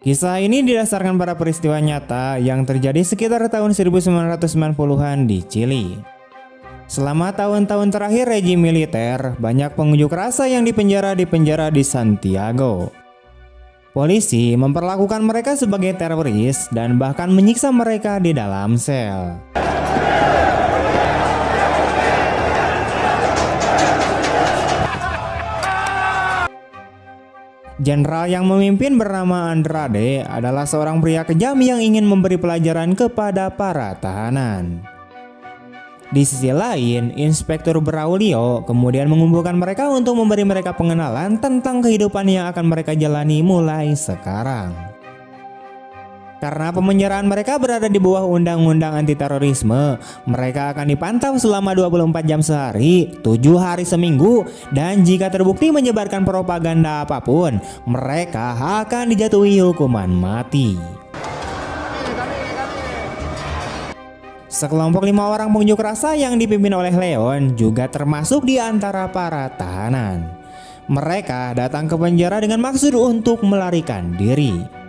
Kisah ini didasarkan pada peristiwa nyata yang terjadi sekitar tahun 1990-an di Chili. Selama tahun-tahun terakhir rejim militer, banyak pengunjuk rasa yang dipenjara di Santiago. Polisi memperlakukan mereka sebagai teroris dan bahkan menyiksa mereka di dalam sel. Jenderal yang memimpin bernama Andrade adalah seorang pria kejam yang ingin memberi pelajaran kepada para tahanan. Di sisi lain, Inspektur Braulio kemudian mengumpulkan mereka untuk memberi mereka pengenalan tentang kehidupan yang akan mereka jalani mulai sekarang. Karena pemenjaraan mereka berada di bawah undang-undang anti terorisme, mereka akan dipantau selama 24 jam sehari, 7 hari seminggu, dan jika terbukti menyebarkan propaganda apapun, mereka akan dijatuhi hukuman mati. Sekelompok 5 orang pengunjuk rasa yang dipimpin oleh Leon juga termasuk di antara para tahanan. Mereka datang ke penjara dengan maksud untuk melarikan diri.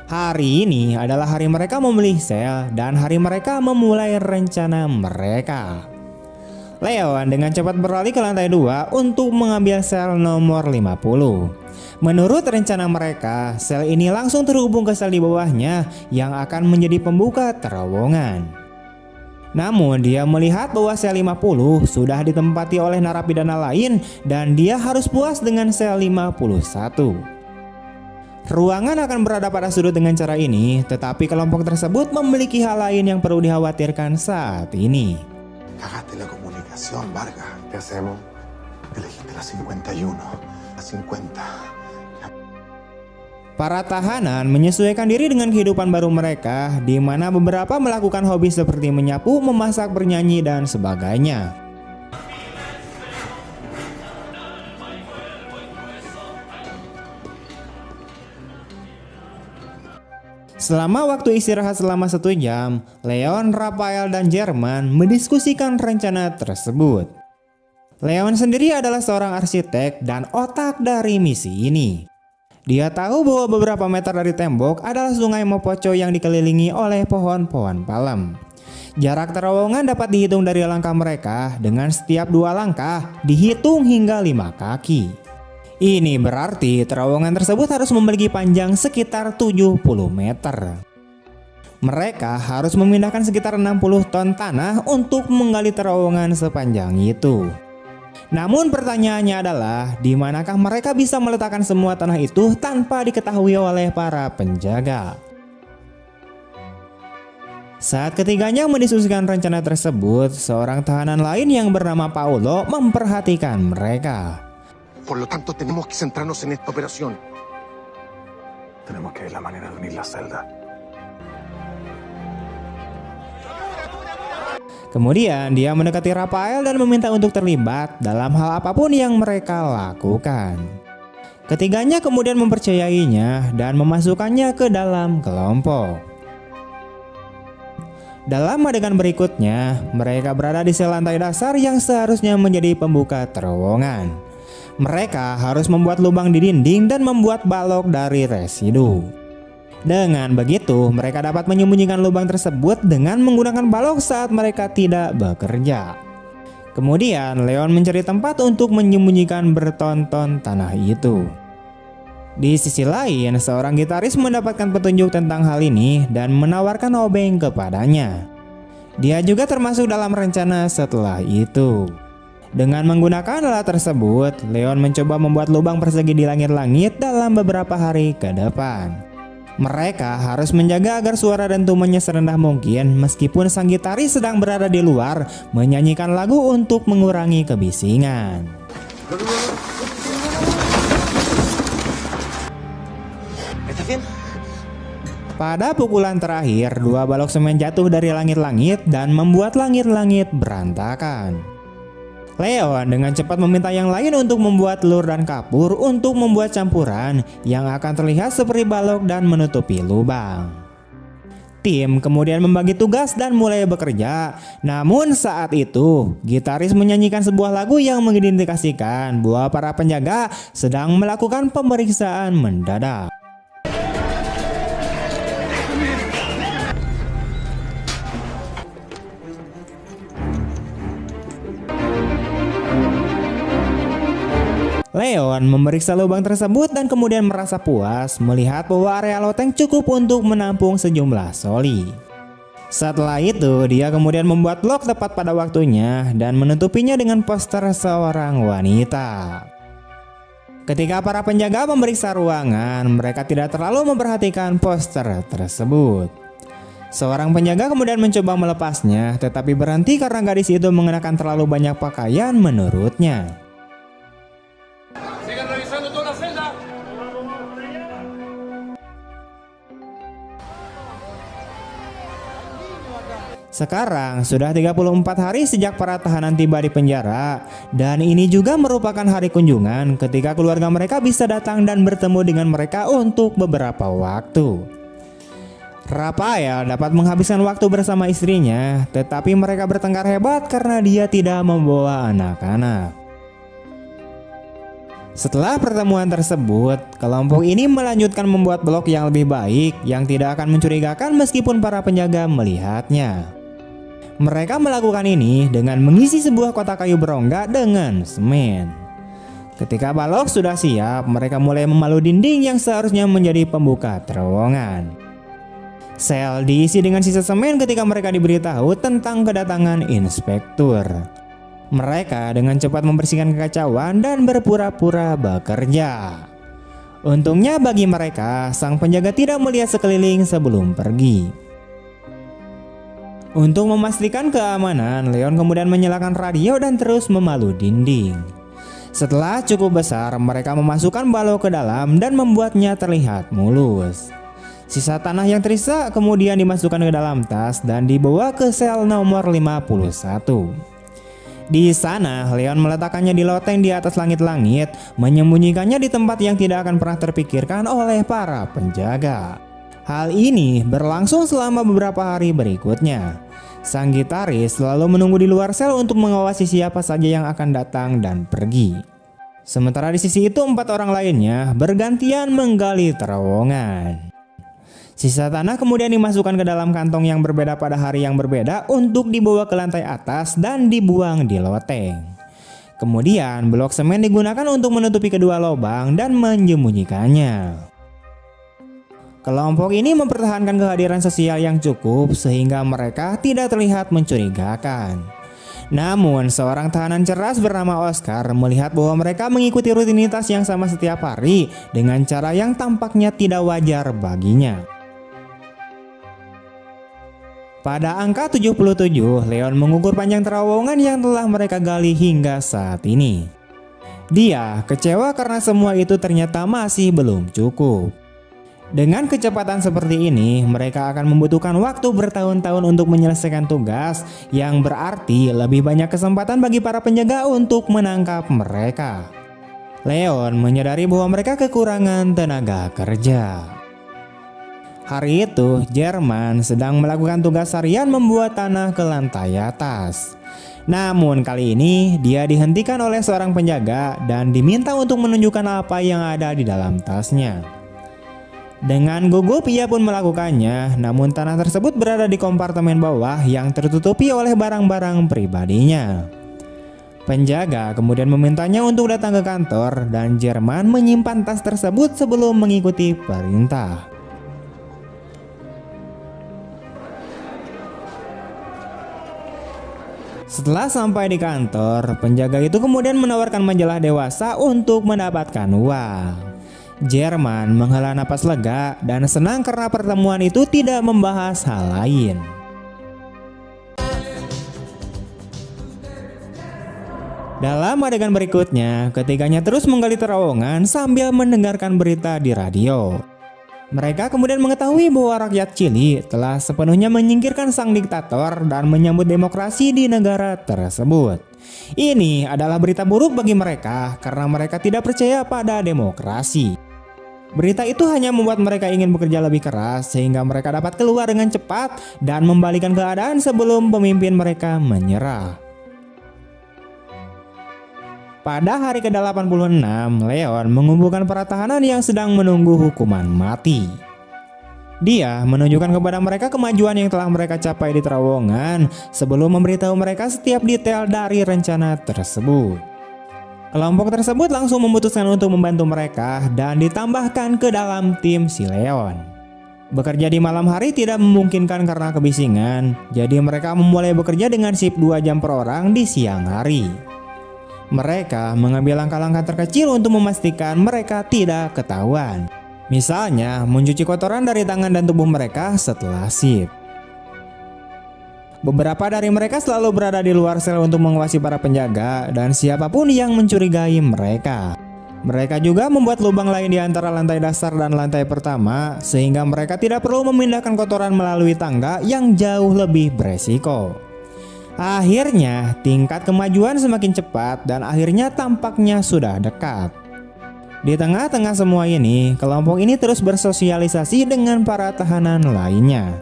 Hari ini adalah hari mereka memilih sel dan hari mereka memulai rencana mereka. Leon dengan cepat berlari ke lantai 2 untuk mengambil sel nomor 50. Menurut rencana mereka, sel ini langsung terhubung ke sel di bawahnya yang akan menjadi pembuka terowongan. Namun dia melihat bahwa sel 50 sudah ditempati oleh narapidana lain dan dia harus puas dengan sel 51. Ruangan akan berada pada sudut dengan cara ini, tetapi kelompok tersebut memiliki hal lain yang perlu dikhawatirkan saat ini. Cagaste la comunicación, Vargas. ¿Qué hacemos? Elegiste la 51, la 50. Para tahanan menyesuaikan diri dengan kehidupan baru mereka, di mana beberapa melakukan hobi seperti menyapu, memasak, bernyanyi, dan sebagainya. Selama waktu istirahat selama 1 jam, Leon, Rafael, dan Jerman mendiskusikan rencana tersebut. Leon sendiri adalah seorang arsitek dan otak dari misi ini. Dia tahu bahwa beberapa meter dari tembok adalah sungai Mopoco yang dikelilingi oleh pohon-pohon palem. Jarak terowongan dapat dihitung dari langkah mereka, dengan setiap 2 langkah dihitung hingga 5 kaki. Ini berarti terowongan tersebut harus memiliki panjang sekitar 70 meter. Mereka harus memindahkan sekitar 60 ton tanah untuk menggali terowongan sepanjang itu. Namun pertanyaannya adalah, di manakah mereka bisa meletakkan semua tanah itu tanpa diketahui oleh para penjaga? Saat ketiganya mendiskusikan rencana tersebut, seorang tahanan lain yang bernama Paulo memperhatikan mereka. Por lo tanto, tenemos que centrarnos en esta operación. Tenemos que ver la manera de unir la celda. Kemudian dia mendekati Rafael dan meminta untuk terlibat dalam hal apapun yang mereka lakukan. Ketiganya kemudian mempercayainya dan memasukkannya ke dalam kelompok. Dalam adegan berikutnya, mereka berada di sel lantai dasar yang seharusnya menjadi pembuka terowongan. Mereka harus membuat lubang di dinding dan membuat balok dari residu. Dengan begitu, mereka dapat menyembunyikan lubang tersebut dengan menggunakan balok saat mereka tidak bekerja. Kemudian, Leon mencari tempat untuk menyembunyikan bertonton tanah itu. Di sisi lain, seorang gitaris mendapatkan petunjuk tentang hal ini dan menawarkan obeng kepadanya. Dia juga termasuk dalam rencana setelah itu. Dengan menggunakan alat tersebut, Leon mencoba membuat lubang persegi di langit-langit dalam beberapa hari ke depan. Mereka harus menjaga agar suara dentumannya serendah mungkin meskipun sang gitaris sedang berada di luar menyanyikan lagu untuk mengurangi kebisingan. Pada pukulan terakhir, 2 balok semen jatuh dari langit-langit dan membuat langit-langit berantakan. Leon dengan cepat meminta yang lain untuk membuat telur dan kapur untuk membuat campuran yang akan terlihat seperti balok dan menutupi lubang. Tim kemudian membagi tugas dan mulai bekerja. Namun saat itu, gitaris menyanyikan sebuah lagu yang mengindikasikan bahwa para penjaga sedang melakukan pemeriksaan mendadak. Leon memeriksa lubang tersebut dan kemudian merasa puas melihat bahwa area loteng cukup untuk menampung sejumlah soli. Setelah itu, dia kemudian membuat blok tepat pada waktunya dan menutupinya dengan poster seorang wanita. Ketika para penjaga memeriksa ruangan, mereka tidak terlalu memperhatikan poster tersebut. Seorang penjaga kemudian mencoba melepasnya, tetapi berhenti karena gadis itu mengenakan terlalu banyak pakaian menurutnya. Sekarang sudah 34 hari sejak para tahanan tiba di penjara, dan ini juga merupakan hari kunjungan ketika keluarga mereka bisa datang dan bertemu dengan mereka untuk beberapa waktu. Rafael dapat menghabiskan waktu bersama istrinya, tetapi mereka bertengkar hebat karena dia tidak membawa anak-anak. Setelah pertemuan tersebut, kelompok ini melanjutkan membuat blok yang lebih baik yang tidak akan mencurigakan meskipun para penjaga melihatnya. Mereka melakukan ini dengan mengisi sebuah kotak kayu berongga dengan semen. Ketika balok sudah siap, mereka mulai memalu dinding yang seharusnya menjadi pembuka terowongan. Sel diisi dengan sisa semen ketika mereka diberitahu tentang kedatangan inspektur. Mereka dengan cepat membersihkan kekacauan dan berpura-pura bekerja. Untungnya bagi mereka, sang penjaga tidak melihat sekeliling sebelum pergi. Untuk memastikan keamanan, Leon kemudian menyalakan radio dan terus memalu dinding. Setelah cukup besar, mereka memasukkan balok ke dalam dan membuatnya terlihat mulus. Sisa tanah yang tersisa kemudian dimasukkan ke dalam tas dan dibawa ke sel nomor 51. Di sana, Leon meletakkannya di loteng di atas langit-langit, menyembunyikannya di tempat yang tidak akan pernah terpikirkan oleh para penjaga. Hal ini berlangsung selama beberapa hari berikutnya. Sang gitaris selalu menunggu di luar sel untuk mengawasi siapa saja yang akan datang dan pergi. Sementara di sisi itu 4 orang lainnya bergantian menggali terowongan. Sisa tanah kemudian dimasukkan ke dalam kantong yang berbeda pada hari yang berbeda untuk dibawa ke lantai atas dan dibuang di loteng. Kemudian blok semen digunakan untuk menutupi kedua lubang dan menyembunyikannya. Kelompok ini mempertahankan kehadiran sosial yang cukup sehingga mereka tidak terlihat mencurigakan. Namun seorang tahanan cerdas bernama Oscar melihat bahwa mereka mengikuti rutinitas yang sama setiap hari dengan cara yang tampaknya tidak wajar baginya. Pada angka 77, Leon mengukur panjang terowongan yang telah mereka gali hingga saat ini. Dia kecewa karena semua itu ternyata masih belum cukup. Dengan kecepatan seperti ini, mereka akan membutuhkan waktu bertahun-tahun untuk menyelesaikan tugas, yang berarti lebih banyak kesempatan bagi para penjaga untuk menangkap mereka. Leon menyadari bahwa mereka kekurangan tenaga kerja. Hari itu, Jerman sedang melakukan tugas harian membuat tanah ke lantai atas. Namun kali ini, dia dihentikan oleh seorang penjaga dan diminta untuk menunjukkan apa yang ada di dalam tasnya. Dengan gugup ia pun melakukannya, namun tanah tersebut berada di kompartemen bawah yang tertutupi oleh barang-barang pribadinya. Penjaga kemudian memintanya untuk datang ke kantor dan Jerman menyimpan tas tersebut sebelum mengikuti perintah. Setelah sampai di kantor, penjaga itu kemudian menawarkan majalah dewasa untuk mendapatkan uang. Jerman menghela napas lega dan senang karena pertemuan itu tidak membahas hal lain. Dalam adegan berikutnya, ketiganya terus menggali terowongan sambil mendengarkan berita di radio. Mereka kemudian mengetahui bahwa rakyat Chili telah sepenuhnya menyingkirkan sang diktator dan menyambut demokrasi di negara tersebut. Ini adalah berita buruk bagi mereka karena mereka tidak percaya pada demokrasi. Berita itu hanya membuat mereka ingin bekerja lebih keras sehingga mereka dapat keluar dengan cepat dan membalikan keadaan sebelum pemimpin mereka menyerah. Pada hari ke-86, Leon mengumpulkan para tahanan yang sedang menunggu hukuman mati. Dia menunjukkan kepada mereka kemajuan yang telah mereka capai di terowongan sebelum memberitahu mereka setiap detail dari rencana tersebut. Kelompok tersebut langsung memutuskan untuk membantu mereka dan ditambahkan ke dalam tim si Leon. Bekerja di malam hari tidak memungkinkan karena kebisingan, jadi mereka memulai bekerja dengan shift 2 jam per orang di siang hari. Mereka mengambil langkah-langkah terkecil untuk memastikan mereka tidak ketahuan. Misalnya, mencuci kotoran dari tangan dan tubuh mereka setelah shift. Beberapa dari mereka selalu berada di luar sel untuk mengawasi para penjaga dan siapapun yang mencurigai mereka. Mereka juga membuat lubang lain di antara lantai dasar dan lantai pertama sehingga mereka tidak perlu memindahkan kotoran melalui tangga yang jauh lebih beresiko. Akhirnya, tingkat kemajuan semakin cepat dan akhirnya tampaknya sudah dekat. Di tengah-tengah semua ini, kelompok ini terus bersosialisasi dengan para tahanan lainnya.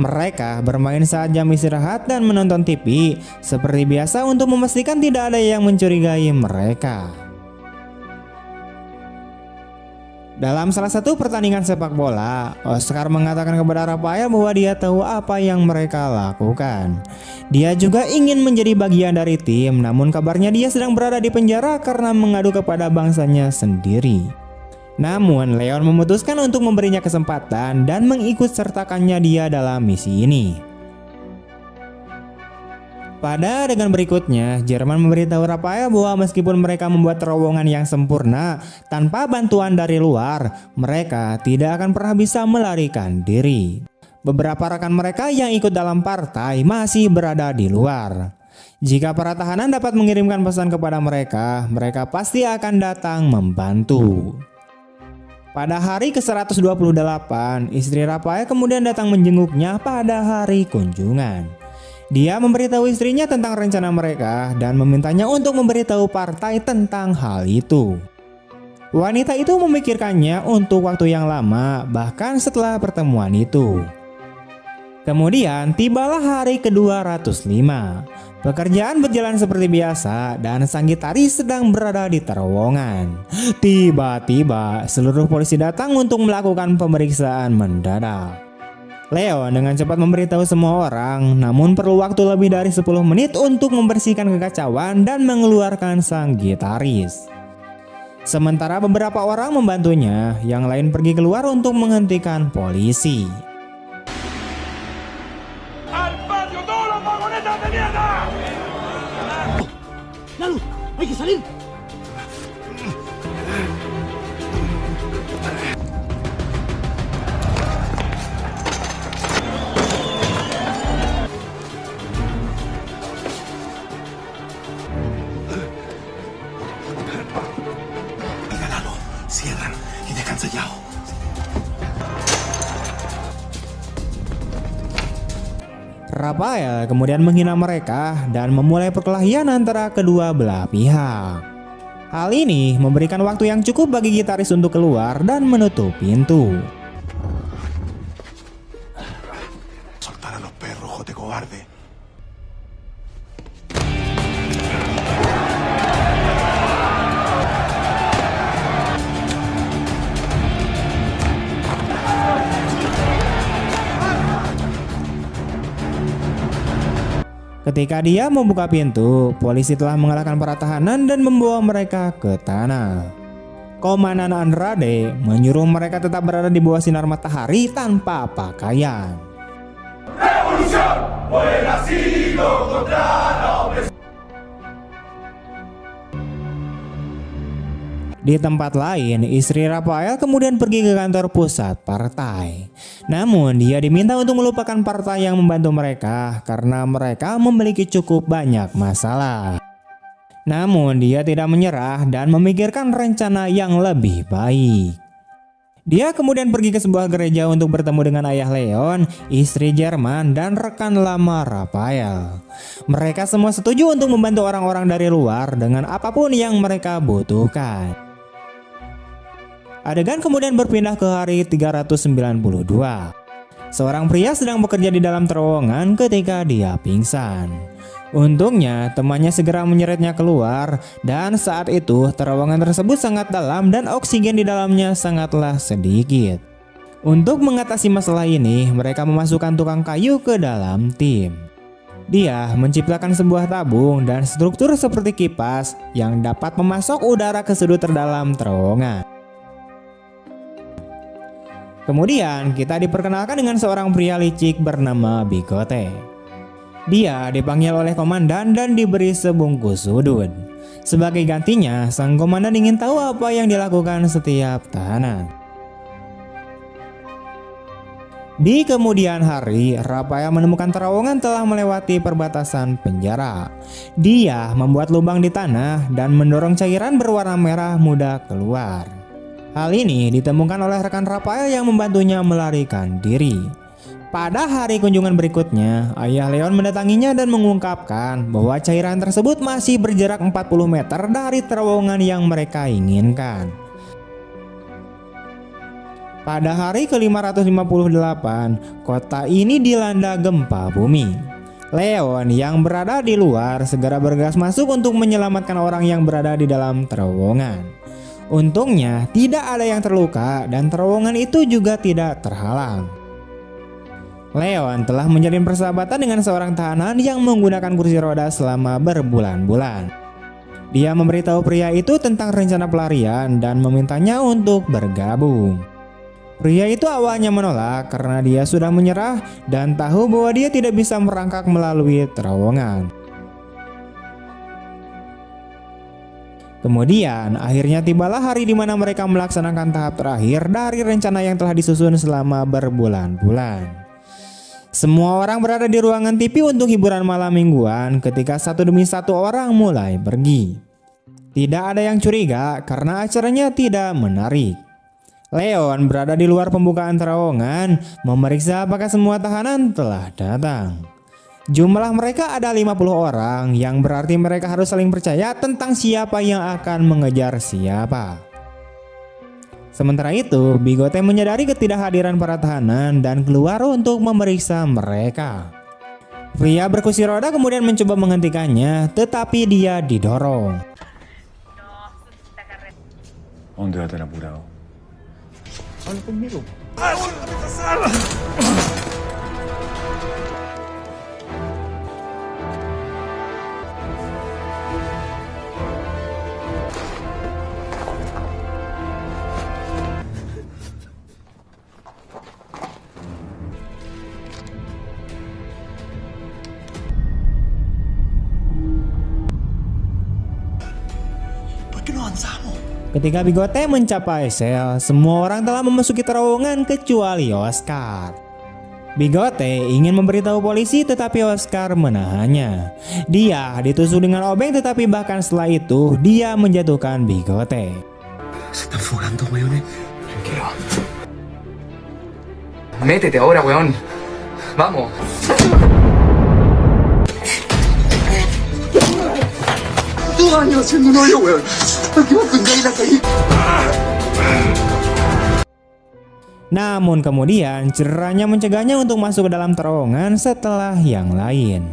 Mereka bermain saat jam istirahat dan menonton TV seperti biasa untuk memastikan tidak ada yang mencurigai mereka. Dalam salah satu pertandingan sepak bola, Oscar mengatakan kepada Rafael bahwa dia tahu apa yang mereka lakukan. Dia juga ingin menjadi bagian dari tim, namun kabarnya dia sedang berada di penjara karena mengadu kepada bangsanya sendiri. Namun Leon memutuskan untuk memberinya kesempatan dan mengikut sertakannya dia dalam misi ini. Pada adegan berikutnya, Jerman memberitahu Rafael bahwa meskipun mereka membuat terowongan yang sempurna tanpa bantuan dari luar, mereka tidak akan pernah bisa melarikan diri. Beberapa rekan mereka yang ikut dalam partai masih berada di luar. Jika para tahanan dapat mengirimkan pesan kepada mereka, mereka pasti akan datang membantu. Pada hari ke-128, istri Rafael kemudian datang menjenguknya pada hari kunjungan. Dia memberitahu istrinya tentang rencana mereka dan memintanya untuk memberitahu partai tentang hal itu. Wanita itu memikirkannya untuk waktu yang lama, bahkan setelah pertemuan itu. Kemudian tibalah hari ke-205. Pekerjaan berjalan seperti biasa dan sang gitaris sedang berada di terowongan. Tiba-tiba seluruh polisi datang untuk melakukan pemeriksaan mendadak. Leon dengan cepat memberitahu semua orang, namun perlu waktu lebih dari 10 menit untuk membersihkan kekacauan dan mengeluarkan sang gitaris. Sementara beberapa orang membantunya, yang lain pergi keluar untuk menghentikan polisi. ¡Lalu! ¡Hay que salir! Cierran y dejan sellado. Rafael kemudian menghina mereka dan memulai perkelahian antara kedua belah pihak. Hal ini memberikan waktu yang cukup bagi gitaris untuk keluar dan menutup pintu. Soltar a los perros, jote cobarde. Ketika dia membuka pintu, polisi telah mengalahkan para tahanan dan membawa mereka ke tanah. Komandan Andrade menyuruh mereka tetap berada di bawah sinar matahari tanpa pakaian. Di tempat lain, istri Rafael kemudian pergi ke kantor pusat partai. Namun dia diminta untuk melupakan partai yang membantu mereka karena mereka memiliki cukup banyak masalah. Namun dia tidak menyerah dan memikirkan rencana yang lebih baik. Dia kemudian pergi ke sebuah gereja untuk bertemu dengan ayah Leon, istri Jerman, dan rekan lama Rafael. Mereka semua setuju untuk membantu orang-orang dari luar dengan apapun yang mereka butuhkan. Adegan kemudian berpindah ke hari 392. Seorang pria sedang bekerja di dalam terowongan ketika dia pingsan. Untungnya temannya segera menyeretnya keluar dan saat itu terowongan tersebut sangat dalam dan oksigen di dalamnya sangatlah sedikit. Untuk mengatasi masalah ini, mereka memasukkan tukang kayu ke dalam tim. Dia menciptakan sebuah tabung dan struktur seperti kipas yang dapat memasok udara ke sudut terdalam terowongan. Kemudian kita diperkenalkan dengan seorang pria licik bernama Bigote. Dia dipanggil oleh komandan dan diberi sebungkus sudut. Sebagai gantinya, sang komandan ingin tahu apa yang dilakukan setiap tahanan. Di kemudian hari, Rafael menemukan terowongan telah melewati perbatasan penjara. Dia membuat lubang di tanah dan mendorong cairan berwarna merah muda keluar. Hal ini ditemukan oleh rekan Rafael yang membantunya melarikan diri. Pada hari kunjungan berikutnya, ayah Leon mendatanginya dan mengungkapkan bahwa cairan tersebut masih berjarak 40 meter dari terowongan yang mereka inginkan. Pada hari ke-558, kota ini dilanda gempa bumi. Leon yang berada di luar segera bergegas masuk untuk menyelamatkan orang yang berada di dalam terowongan. Untungnya tidak ada yang terluka dan terowongan itu juga tidak terhalang. Leon telah menjalin persahabatan dengan seorang tahanan yang menggunakan kursi roda selama berbulan-bulan. Dia memberitahu pria itu tentang rencana pelarian dan memintanya untuk bergabung. Pria itu awalnya menolak karena dia sudah menyerah dan tahu bahwa dia tidak bisa merangkak melalui terowongan. Kemudian akhirnya tibalah hari di mana mereka melaksanakan tahap terakhir dari rencana yang telah disusun selama berbulan-bulan. Semua orang berada di ruangan TV untuk hiburan malam mingguan ketika satu demi satu orang mulai pergi. Tidak ada yang curiga karena acaranya tidak menarik. Leon berada di luar pembukaan terowongan memeriksa apakah semua tahanan telah datang. Jumlah mereka ada 50 orang yang berarti mereka harus saling percaya tentang siapa yang akan mengejar siapa. Sementara itu, Bigote menyadari ketidakhadiran para tahanan dan keluar untuk memeriksa mereka. Pria berkursi roda kemudian mencoba menghentikannya, tetapi dia didorong. ¿Dónde va tan apurado? Habla conmigo. ¿Por qué no avanzamos? Ketika Bigote mencapai sel, semua orang telah memasuki terowongan kecuali Oscar. Bigote ingin memberitahu polisi tetapi Oscar menahannya. Dia ditusuk dengan obeng tetapi bahkan setelah itu dia menjatuhkan Bigote. Se están fugando, weones. Tranquilo. Métete ahora, weón. Vamos. ¡2 años haciendo un hoyo, weón! ¡Aquí va a pengar la calle! Namun kemudian cederanya mencegahnya untuk masuk ke dalam terowongan setelah yang lain.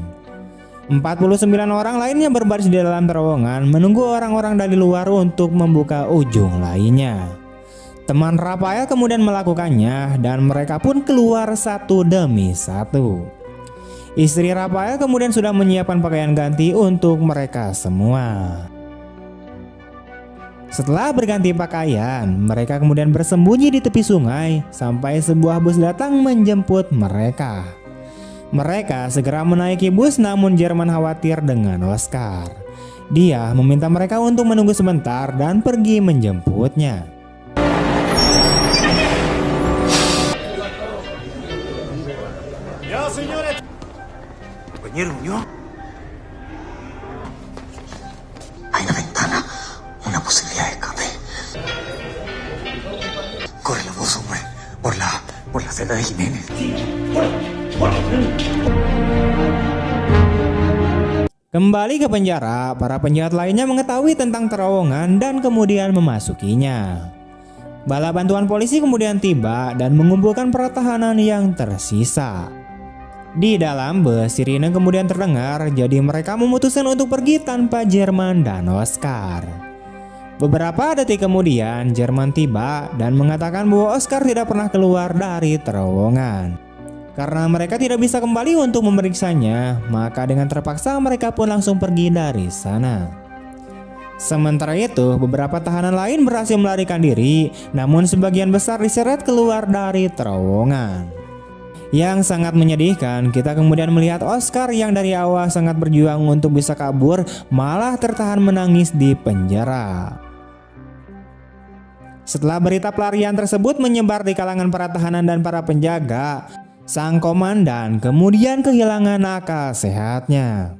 49 orang lainnya berbaris di dalam terowongan menunggu orang-orang dari luar untuk membuka ujung lainnya. Teman Rafael kemudian melakukannya dan mereka pun keluar satu demi satu. Istri Rafael kemudian sudah menyiapkan pakaian ganti untuk mereka semua. Setelah berganti pakaian, mereka kemudian bersembunyi di tepi sungai sampai sebuah bus datang menjemput mereka. Mereka segera menaiki bus namun Jerman khawatir dengan Oscar. Dia meminta mereka untuk menunggu sebentar dan pergi menjemputnya. Compañero, ¿yo? Hay una ventana, una posibilidad de escape. Corre la voz, hombre, por la celda de Jiménez. Kembali ke penjara, para penjahat lainnya mengetahui tentang terowongan dan kemudian memasukinya. Bala bantuan polisi kemudian tiba dan mengumpulkan para tahanan yang tersisa. Di dalam bus, sirine kemudian terdengar, jadi mereka memutuskan untuk pergi tanpa Jerman dan Oscar. Beberapa detik kemudian, Jerman tiba dan mengatakan bahwa Oscar tidak pernah keluar dari terowongan. Karena mereka tidak bisa kembali untuk memeriksanya, maka dengan terpaksa mereka pun langsung pergi dari sana. Sementara itu, beberapa tahanan lain berhasil melarikan diri, namun sebagian besar diseret keluar dari terowongan. Yang sangat menyedihkan, kita kemudian melihat Oscar yang dari awal sangat berjuang untuk bisa kabur, malah tertahan menangis di penjara. Setelah berita pelarian tersebut menyebar di kalangan para tahanan dan para penjaga, sang komandan kemudian kehilangan akal sehatnya.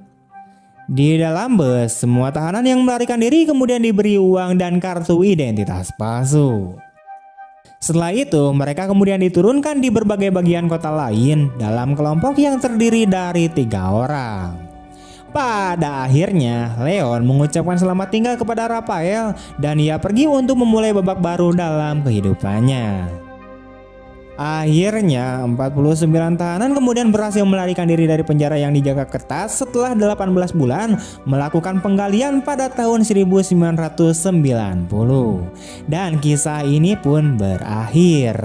Di dalam bus, semua tahanan yang melarikan diri kemudian diberi uang dan kartu identitas palsu. Setelah itu, mereka kemudian diturunkan di berbagai bagian kota lain dalam kelompok yang terdiri dari 3 orang. Pada akhirnya, Leon mengucapkan selamat tinggal kepada Raphael dan ia pergi untuk memulai babak baru dalam kehidupannya. Akhirnya 49 tahanan kemudian berhasil melarikan diri dari penjara yang dijaga ketat setelah 18 bulan melakukan penggalian pada tahun 1990. Dan kisah ini pun berakhir.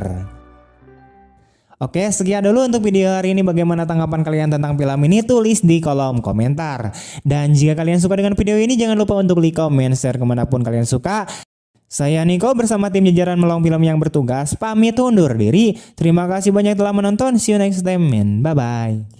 Oke, sekian dulu untuk video hari ini. Bagaimana tanggapan kalian tentang film ini? Tulis di kolom komentar. Dan jika kalian suka dengan video ini, jangan lupa untuk like, comment, share kemanapun kalian suka. Saya Niko bersama tim jajaran Melong Film yang bertugas pamit undur diri. Terima kasih banyak telah menonton. See you next time, man. Bye bye.